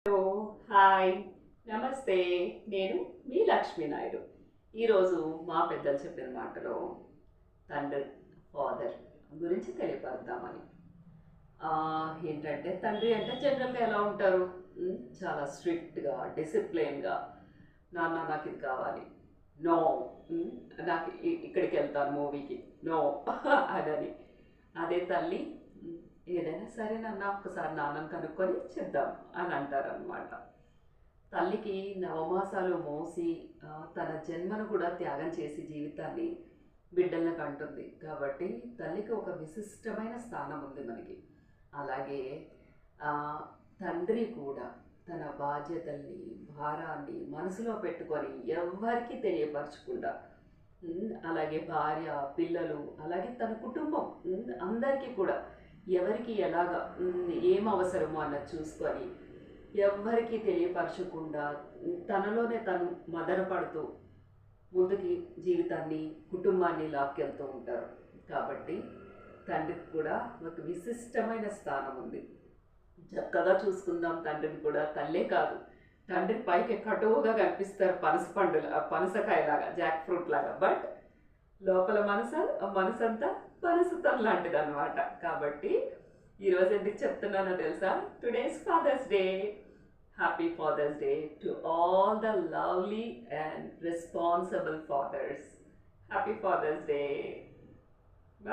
Hello, hi, నమస్తే. నేను మీ లక్ష్మీ నాయుడు. ఈరోజు మా పెద్దలు చెప్పిన మాటలో తండ్రి, ఫాదర్ గురించి తెలియపరుద్దామని. ఏంటంటే తండ్రి అంటే జనరల్గా ఎలా ఉంటారు? చాలా స్ట్రిక్ట్గా, డిసిప్లిన్గా, నాన్న నాకు ఇది కావాలి, నో, నాకు ఇక్కడికి వెళ్తాను మూవీకి, నో అదని. అదే తల్లి, ఏదైనా సరే నాన్న ఒక్కసారి నాన్నని కనుక్కొని చెప్దాం అని అంటారనమాట. తల్లికి నవమాసాలు మోసి తన జన్మను కూడా త్యాగం చేసి జీవితాన్ని బిడ్డలను కంటుంది కాబట్టి తల్లికి ఒక విశిష్టమైన స్థానం ఉంది మనకి. అలాగే ఆ, తండ్రి కూడా తన బాధ్యతల్ని, భారాన్ని మనసులో పెట్టుకొని ఎవ్వరికీ తెలియపరచకుండా, అలాగే భార్య, పిల్లలు, అలాగే తన కుటుంబం, అందరికీ కూడా ఎవరికి ఎలాగా ఏం అవసరమో అన్నది చూసుకొని ఎవ్వరికీ తెలియపరచకుండా తనలోనే తను మదనపడుతూ ముందుకి జీవితాన్ని, కుటుంబాన్ని లాక్కెళ్తూ ఉంటారు. కాబట్టి తండ్రికి కూడా ఒక విశిష్టమైన స్థానం ఉంది. చక్కగా చూసుకుందాం తండ్రిని కూడా. తల్లే కాదు, తండ్రి పైకి కటువుగా కనిపిస్తారు, పనసకాయలాగా, జాక్ ఫ్రూట్ లాగా, బట్ లోపల మనసంతా పనసతం లాంటిది అనమాట. కాబట్టి ఈరోజు ఎందుకు చెప్తున్నానో తెలుసా? Today's Father's Day. Happy Father's Day to all the lovely and responsible fathers. Happy Father's Day.